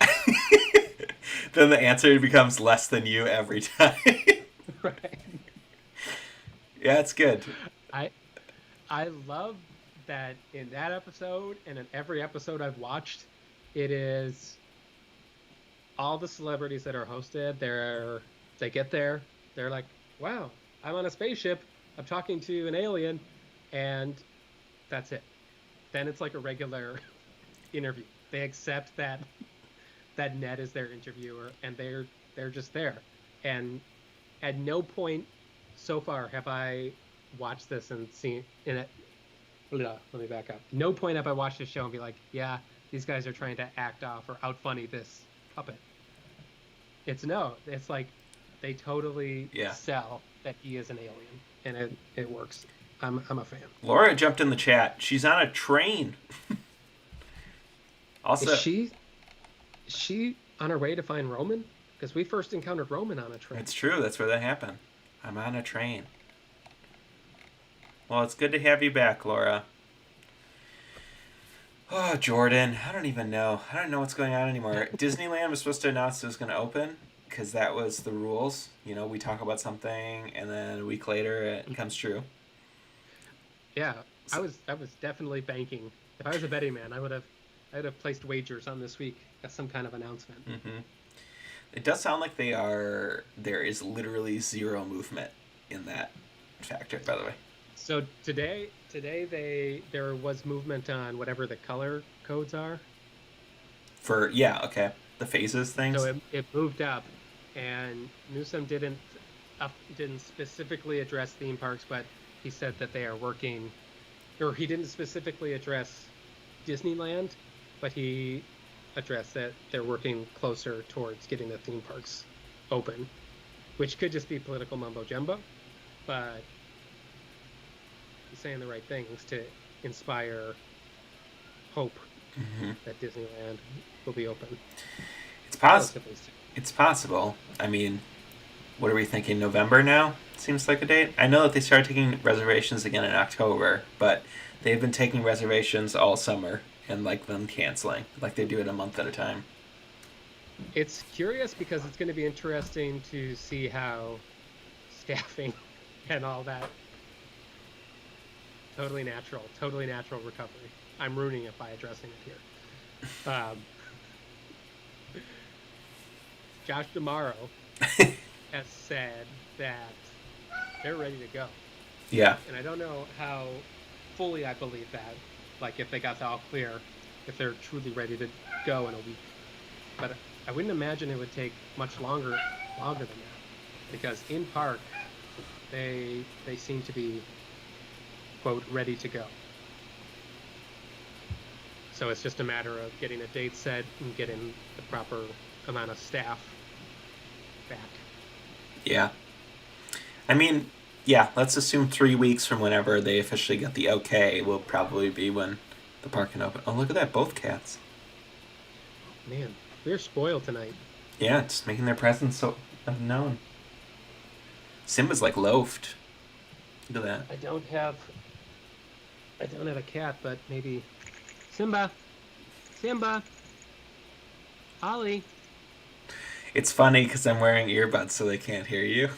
Then the answer becomes less than you every time. Right. Yeah, it's good. I love that in that episode and in every episode I've watched, it is all the celebrities that are hosted. They get there, they're like, wow, I'm on a spaceship, I'm talking to an alien, and that's it. Then it's like a regular interview. They accept that Ned is their interviewer, and they're just there. And at no point so far have I watched this and seen in it. Let me back up. No point have I watched this show and be like, yeah, these guys are trying to act off or outfunny this puppet. It's like they totally sell that he is an alien, and it works. I'm a fan. Laura jumped in the chat. She's on a train. Also, Is she on her way to find Roman? Because we first encountered Roman on a train. it's true. That's where that happened. I'm on a train. Well, it's good to have you back, Laura. Oh, Jordan. I don't even know. I don't know what's going on anymore. Disneyland was supposed to announce it was going to open because that was the rules. You know, we talk about something and then a week later it comes true. Yeah, I was definitely banking. If I was a betting man, I'd have placed wagers on this week as some kind of announcement. Mm-hmm. It does sound like there is literally zero movement in that factor, by the way. So there was movement on whatever the color codes are. Okay, the phases So things. it moved up, and Newsom didn't specifically address theme parks, but he said that they are working, or he didn't specifically address Disneyland, but he addressed that they're working closer towards getting the theme parks open, which could just be political mumbo jumbo, but he's saying the right things to inspire hope that Disneyland will be open. It's possible. It's possible. I mean, what are we thinking? November now? Seems like a date. I know that they started taking reservations again in October, but they've been taking reservations all summer and like them canceling. Like they do it a month at a time. It's curious because it's going to be interesting to see how staffing and all that totally natural recovery. I'm ruining it by addressing it here. Josh D'Amaro has said that they're ready to go. Yeah. And I don't know how fully I believe that. Like if they got the all clear, if they're truly ready to go in a week. But I wouldn't imagine it would take much longer than that. Because in park, they seem to be, quote, ready to go. So it's just a matter of getting a date set and getting the proper amount of staff back. Yeah. I mean, yeah, let's assume 3 weeks from whenever they officially get the okay will probably be when the park can open. Oh, look at that, both cats. Man, we're spoiled tonight. Yeah, just making their presence so unknown. Simba's like loafed. Look at that. I don't have a cat, but maybe Simba, Ollie. It's funny because I'm wearing earbuds so they can't hear you.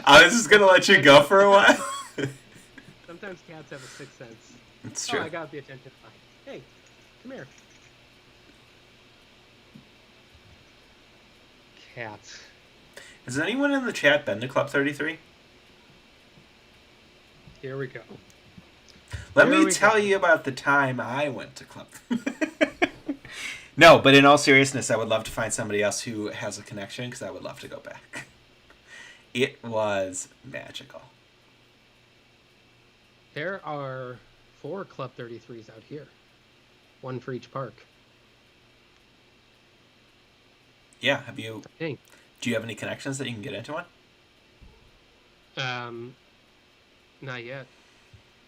I was just gonna let you go for a while. Sometimes cats have a sixth sense. It's true. Oh, I got the attention. Hey, come here. Cats. Has anyone in the chat been to Club 33? Here we go. Let me tell you about the time I went to Club. No, but in all seriousness, I would love to find somebody else who has a connection because I would love to go back. It was magical. There are 4 Club 33s out here. 1 for each park. Yeah, have you... Hey. Do you have any connections that you can get into one? Not yet.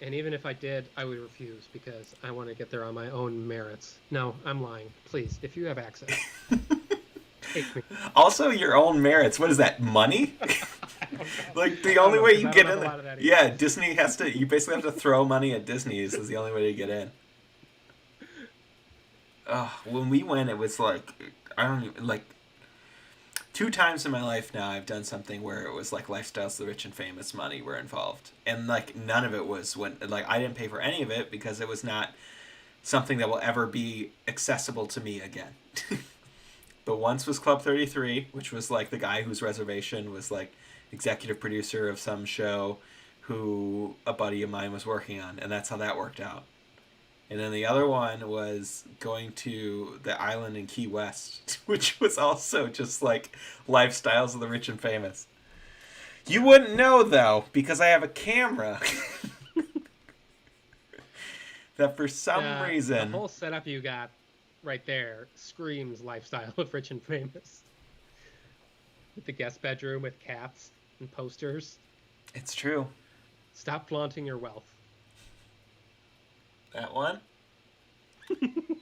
And even if I did, I would refuse because I want to get there on my own merits. No, I'm lying. Please, if you have access, take me. Also, your own merits. What is that, money? Like, the only way you get in there... Yeah, Disney has to... You basically have to throw money at Disney's is the only way to get in. When we went, it was like... I don't even... Like... 2 times in my life now I've done something where it was like Lifestyles of the Rich and Famous money were involved. And like none of it was when like I didn't pay for any of it because it was not something that will ever be accessible to me again. But once was Club 33, which was like the guy whose reservation was like executive producer of some show who a buddy of mine was working on, and that's how that worked out. And then the other one was going to the island in Key West, which was also just like Lifestyles of the Rich and Famous. You wouldn't know, though, because I have a camera. That for some reason... The whole setup you got right there screams Lifestyle of Rich and Famous. With the guest bedroom with cats and posters. It's true. Stop flaunting your wealth. That one? And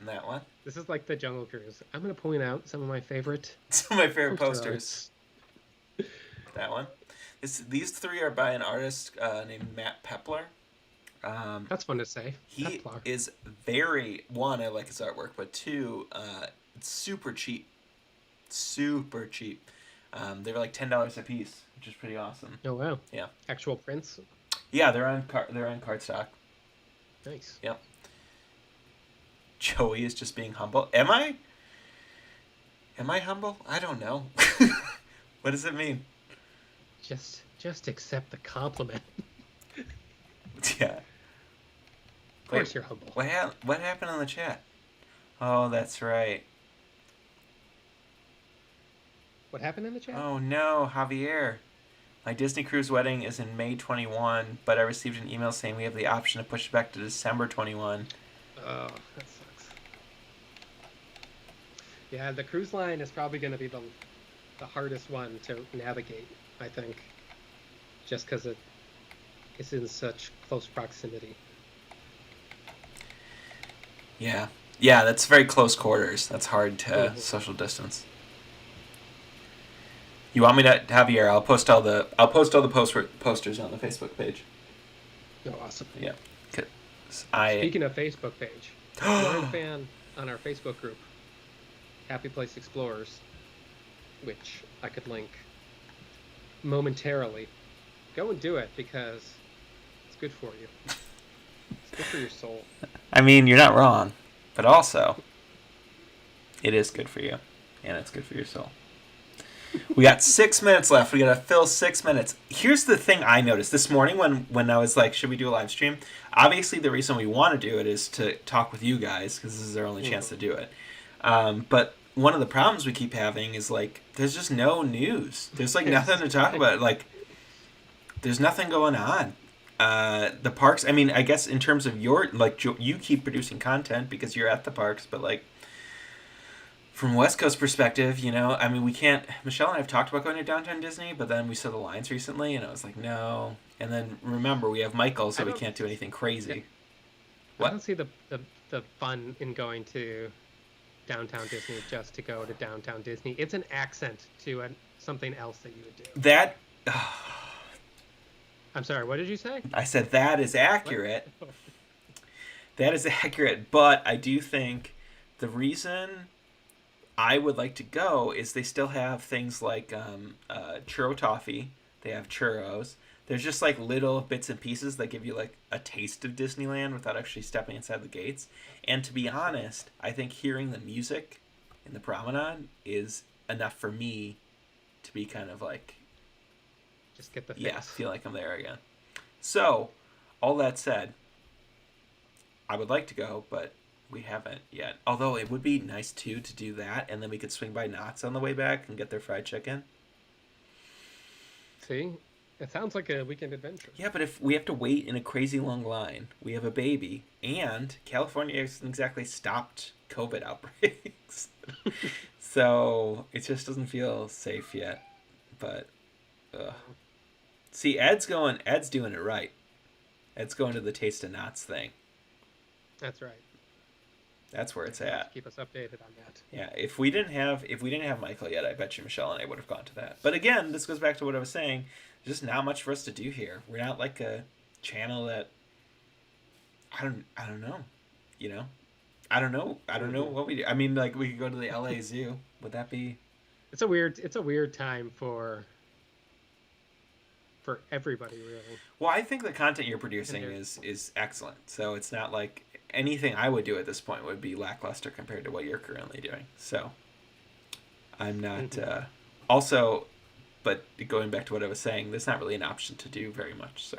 that one? This is like the Jungle Cruise. I'm going to point out some of my favorite... Some of my favorite posters. That one. These 3 are by an artist named Matt Pepler. That's fun to say. He Pepler. is very... 1, I like his artwork, but 2, it's super cheap. Super cheap. They were like $10 a piece, which is pretty awesome. Oh, wow. Yeah. Actual prints? Yeah, they're on cardstock. Nice. Yep. Joey is just being humble. Am I? Am I humble? I don't know. What does it mean? Just accept the compliment. Yeah. Of course you're humble. What happened in the chat? Oh, that's right. What happened in the chat? Oh no, Javier. My Disney cruise wedding is in May 21, but I received an email saying we have the option to push it back to December 21. Oh, that sucks. Yeah, the cruise line is probably going to be the hardest one to navigate, I think, just because it's in such close proximity. Yeah. Yeah, that's very close quarters. That's hard to social distance. You want me to, Javier? I'll post all the posters on the Facebook page. Oh, awesome. Yeah. Speaking of Facebook page, if you're a fan on our Facebook group, Happy Place Explorers, which I could link momentarily, go and do it because it's good for you. It's good for your soul. I mean, you're not wrong, but also, it is good for you, and it's good for your soul. We got 6 minutes left. We gotta fill 6 minutes. Here's the thing I noticed this morning when I was like, should we do a live stream? Obviously, the reason we want to do it is to talk with you guys, because this is our only chance to do it. But one of the problems we keep having is, like, there's just no news. There's, like, nothing to talk about. Like, there's nothing going on. The parks, I mean, I guess in terms of your, like, you keep producing content because you're at the parks, but, like, from West Coast perspective, you know, I mean, we can't, Michelle and I have talked about going to downtown Disney, but then we saw the lines recently, and I was like, no. And then, remember, we have Michael, so we can't do anything crazy. Yeah. What? I don't see the fun in going to downtown Disney just to go to downtown Disney. It's an accent to something else that you would do. That... I'm sorry, what did you say? I said that is accurate. That is accurate, but I do think the reason I would like to go is they still have things like churro toffee. They have churros. There's just like little bits and pieces that give you like a taste of Disneyland without actually stepping inside the gates. And to be honest, I think hearing the music in the promenade is enough for me to be kind of like, just get the fix. Yeah, feel like I'm there again. So, all that said, I would like to go, but we haven't yet. Although it would be nice too to do that, and then we could swing by Knott's on the way back and get their fried chicken. See, it sounds like a weekend adventure. Yeah, but if we have to wait in a crazy long line, we have a baby, and California hasn't exactly stopped COVID outbreaks, so it just doesn't feel safe yet. But see, Ed's doing it right. Ed's going to the Taste of Knott's thing. That's right. That's where it's at. Keep us updated on that. Yeah, if we didn't have Michael yet, I bet you Michelle and I would have gone to that. But again, this goes back to what I was saying. There's just not much for us to do here. We're not like a channel that I don't know. You know? I don't know what we do. I mean, like, we could go to the LA Zoo. Would that be? It's a weird time for everybody, really. Well, I think the content you're producing is excellent. So it's not like anything I would do at this point would be lackluster compared to what you're currently doing. So I'm not also, but going back to what I was saying, there's not really an option to do very much. So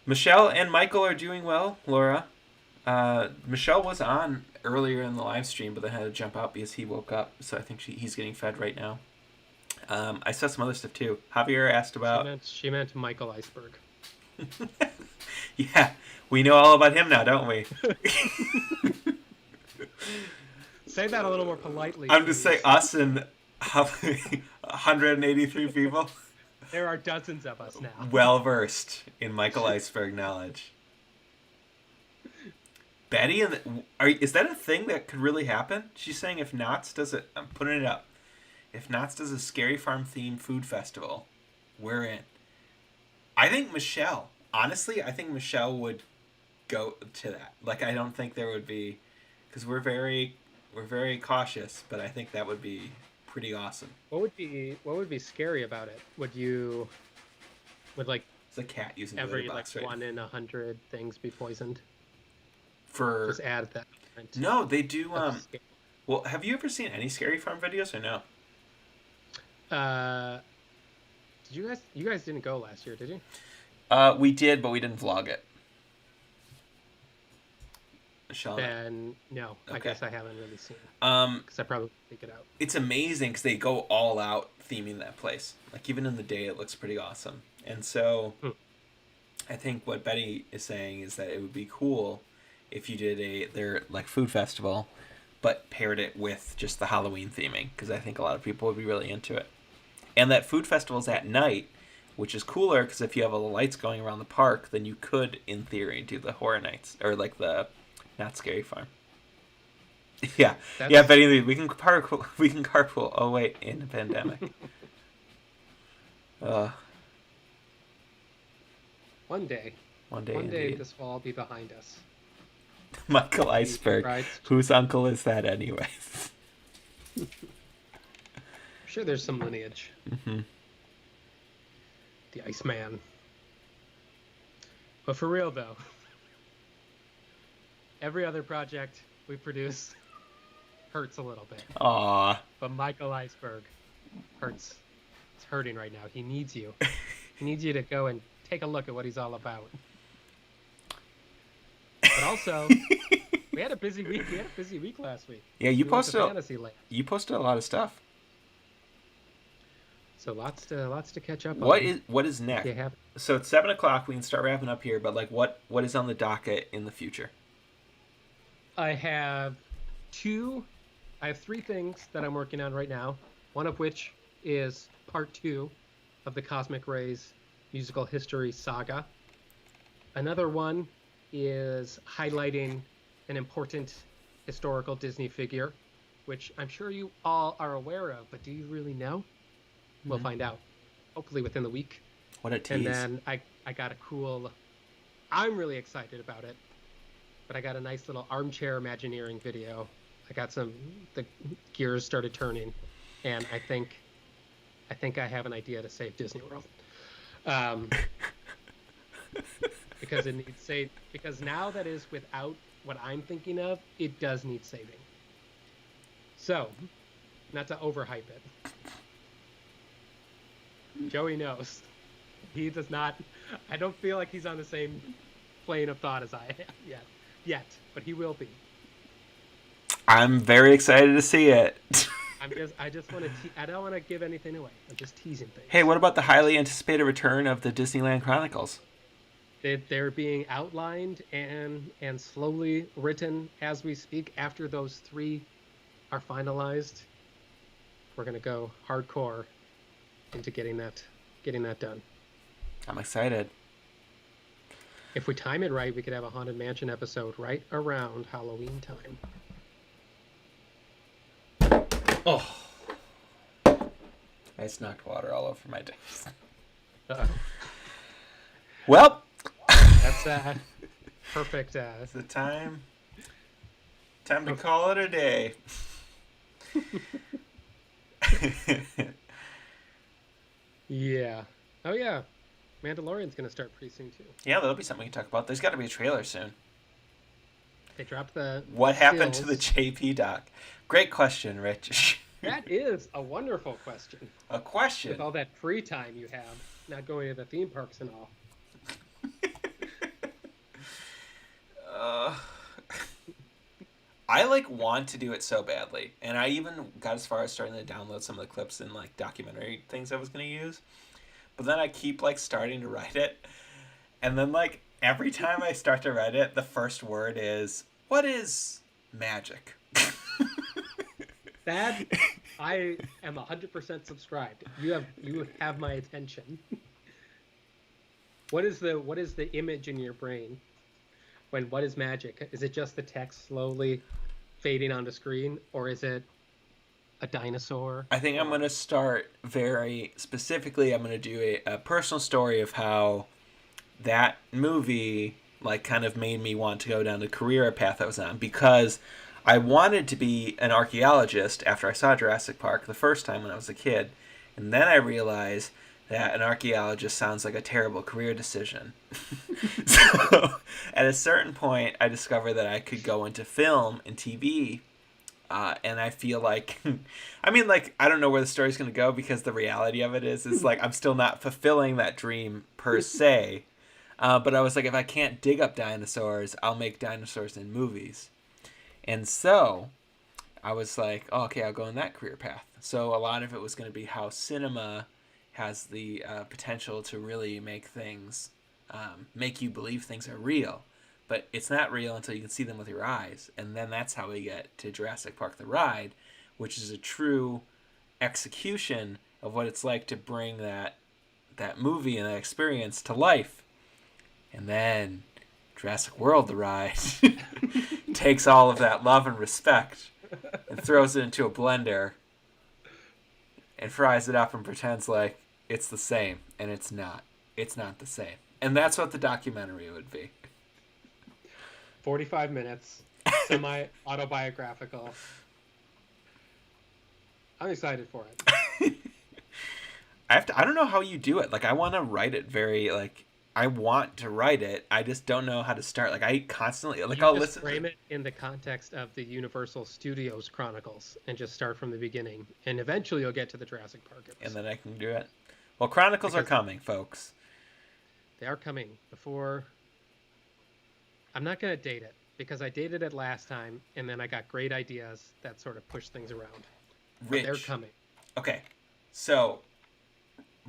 Michelle and Michael are doing well. Laura, Michelle was on earlier in the live stream, but then had to jump out because he woke up. So I think he's getting fed right now. I saw some other stuff too. Javier asked about. She meant Michael Iceberg. Yeah, we know all about him now, don't we? Say that a little more politely. I'm just saying, us and 183 people. There are dozens of us now. Well versed in Michael Iceberg knowledge. Betty is that a thing that could really happen? She's saying if Knott's does it, I'm putting it up. If Knott's does a Scary Farm themed food festival, we're in. I think Michelle would go to that. Like, I don't think there would be, because we're very cautious, but I think that would be pretty awesome. What would be scary about it? Would like It's a cat using every glitter box, right? 1 in 100 things be poisoned. For Just add that. no, they do. Well, have you ever seen any Scary Farm videos or no? Did you guys didn't go last year, did you? We did, but we didn't vlog it. Michelle? Then no, Okay. I guess I haven't really seen it. Because I probably take it out. It's amazing because they go all out theming that place. Like even in the day, it looks pretty awesome. And so, I think what Betty is saying is that it would be cool if you did their like food festival, but paired it with just the Halloween theming, because I think a lot of people would be really into it. And that food festival's at night, which is cooler because if you have all the lights going around the park, then you could, in theory, do the horror nights or like the not Scary Farm. Yeah, yeah, Betty, we can carpool. Oh wait, in a pandemic. One day, this will all be behind us. Michael Iceberg. Whose uncle is that, anyways? I'm sure there's some lineage. Mm-hmm. The Iceman. But for real, though, every other project we produce hurts a little bit. Aww. But Michael Iceberg hurts. It's hurting right now. He needs you. He needs you to go and take a look at what he's all about. But also, we had a busy week. We had a busy week last week. Yeah, you posted Fantasyland. You posted a lot of stuff. So lots to catch up on. What is next? Yeah. So it's 7:00. We can start wrapping up here. But like, what is on the docket in the future? I have 3 things that I'm working on right now. One of which is part 2 of the Cosmic Rays musical history saga. Another one is highlighting an important historical Disney figure, which I'm sure you all are aware of, but do you really know? Mm-hmm. We'll find out, hopefully within the week. What a tease. And then I got a cool, I'm really excited about it, but I got a nice little armchair Imagineering video. The gears started turning, and I think I have an idea to save Disney World. Because it needs saved. Because now that is without what I'm thinking of, it does need saving. So, not to overhype it. Joey knows. He does not. I don't feel like he's on the same plane of thought as I am yet, but he will be. I'm very excited to see it. I just want to. I don't want to give anything away. I'm just teasing things. Hey, what about the highly anticipated return of the Disneyland Chronicles? They're being outlined and slowly written as we speak. After those 3 are finalized, we're gonna go hardcore into getting that done. I'm excited. If we time it right, we could have a Haunted Mansion episode right around Halloween time. Oh, I just knocked water all over my desk. Well, that's perfect. It's the time to call it a day. Yeah. Oh yeah. Mandalorian's gonna start pretty soon too. Yeah, that'll be something we can talk about. There's got to be a trailer soon. They dropped the. What happened to the JP doc? Great question, Rich. That is a wonderful question. A question. With all that free time you have, not going to the theme parks and all. I want to do it so badly, and I even got as far as starting to download some of the clips and documentary things I was going to use. But then I keep starting to write it, and then every time I start to write it, the first word is, what is magic? That I am 100% subscribed. You have my attention. What is the image in your brain when what is magic? Is it just the text slowly fading onto screen, or is it a dinosaur? I think I'm going to start very specifically. I'm going to do a personal story of how that movie kind of made me want to go down the career path I was on, because I wanted to be an archaeologist after I saw Jurassic Park the first time when I was a kid, and then I realized that an archaeologist sounds like a terrible career decision. So at a certain point, I discovered that I could go into film and TV. And I feel like, I mean, like, I don't know where the story's going to go, because the reality of it is like, I'm still not fulfilling that dream per se. But I was like, if I can't dig up dinosaurs, I'll make dinosaurs in movies. And so I was like, oh, okay, I'll go in that career path. So a lot of it was going to be how cinema has the potential to really make things, make you believe things are real. But it's not real until you can see them with your eyes. And then that's how we get to Jurassic Park the Ride, which is a true execution of what it's like to bring that movie and that experience to life. And then Jurassic World the Ride takes all of that love and respect and throws it into a blender and fries it up and pretends like it's the same. And it's not. It's not the same. And that's what the documentary would be. 45 minutes, semi-autobiographical. I'm excited for it. I don't know how you do it. Like, I want to write it very, like, I want to write it. I just don't know how to start. Like, I constantly, like, I'll listen. Frame it in the context of the Universal Studios Chronicles and just start from the beginning. And eventually you'll get to the Jurassic Park episode. And then I can do it. Well, Chronicles are coming, folks. They are coming before... I'm not going to date it, because I dated it last time, and then I got great ideas that sort of push things around. Rich. But they're coming. Okay, so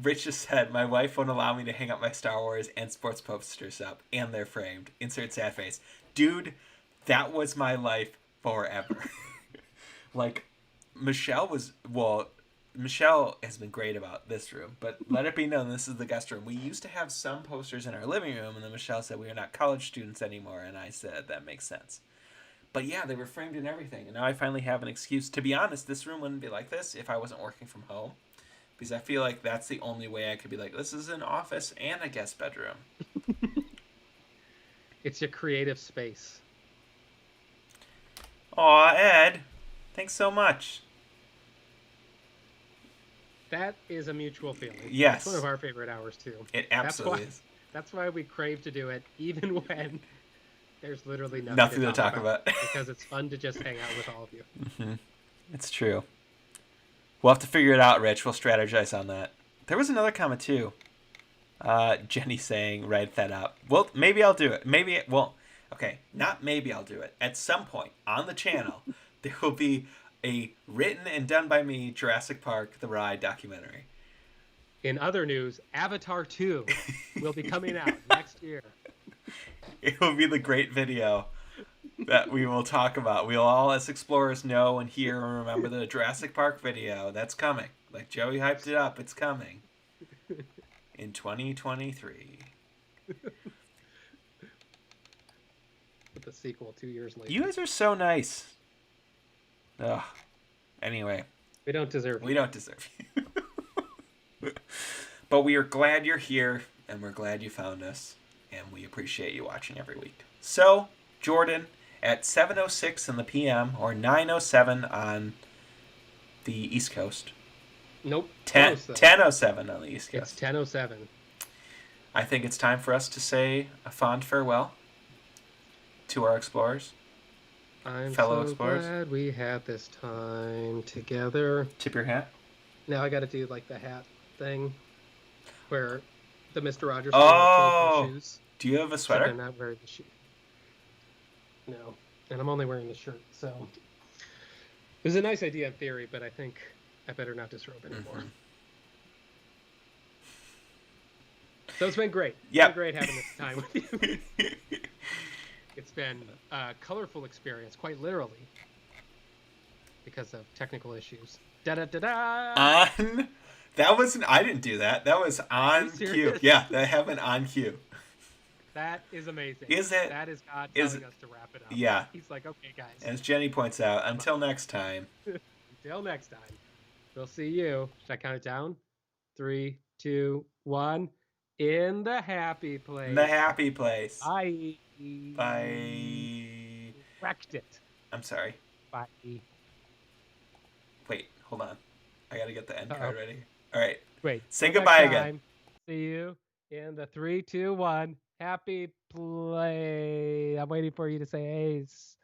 Rich just said, my wife won't allow me to hang up my Star Wars and sports posters up, and they're framed. Insert sad face. Dude, that was my life forever. Like, Michelle has been great about this room, but let it be known this is the guest room. We used to have some posters in our living room, and then Michelle said we are not college students anymore, and I said that makes sense. But yeah, they were framed and everything, and now I finally have an excuse. To be honest, this room wouldn't be like this if I wasn't working from home, because I feel like that's the only way I could be like, this is an office and a guest bedroom. It's your creative space. Aw, Ed, thanks so much. That is a mutual feeling. Yes. It's one of our favorite hours, too. It absolutely is. That's why we crave to do it, even when there's literally nothing to talk about. Because it's fun to just hang out with all of you. Mm-hmm. It's true. We'll have to figure it out, Rich. We'll strategize on that. There was another comment, too. Jenny saying, write that up. Well, maybe I'll do it. Okay, not maybe I'll do it. At some point on the channel, there will be a written and done by me Jurassic Park The Ride documentary. In other news, Avatar 2 will be coming out next year. It will be the great video that we will talk about. We'll all, as explorers, know and hear and remember the Jurassic Park video. That's coming. Like Joey hyped it up, it's coming. In 2023. With the sequel 2 years later. You guys are so nice. Ugh. Anyway. We don't deserve you. We don't deserve you. But we are glad you're here, and we're glad you found us, and we appreciate you watching every week. So, Jordan, at 7:06 in the PM, or 9:07 on the East Coast. Nope. 10:07 on the East Coast. It's 10:07. I think it's time for us to say a fond farewell to our explorers. Fellow explorers. Glad we had this time together. Tip your hat. Now I got to do like the hat thing, where the Mr. Rogers. Shoes. Do you have a sweater? I'm not wearing the shoe. No, and I'm only wearing the shirt. So it was a nice idea in theory, but I think I better not disrobe anymore. Mm-hmm. So it's been great. Yeah, been great having this time with you. It's been a colorful experience, quite literally, because of technical issues. Da-da-da-da! That wasn't... I didn't do that. That was on cue. Yeah, that happened on cue. That is amazing. Is it? That is God telling us to wrap it up. Yeah. He's like, okay, guys. As Jenny points out, until next time. Until next time. We'll see you. Should I count it down? 3, 2, 1. In the happy place. In the happy place. Bye. Bye. Wrecked it. I'm sorry. Bye. Wait, hold on. I gotta get the end card ready. All right. Wait. Say one more goodbye again. time. See you in the 3, 2, 1. Happy play. I'm waiting for you to say ace.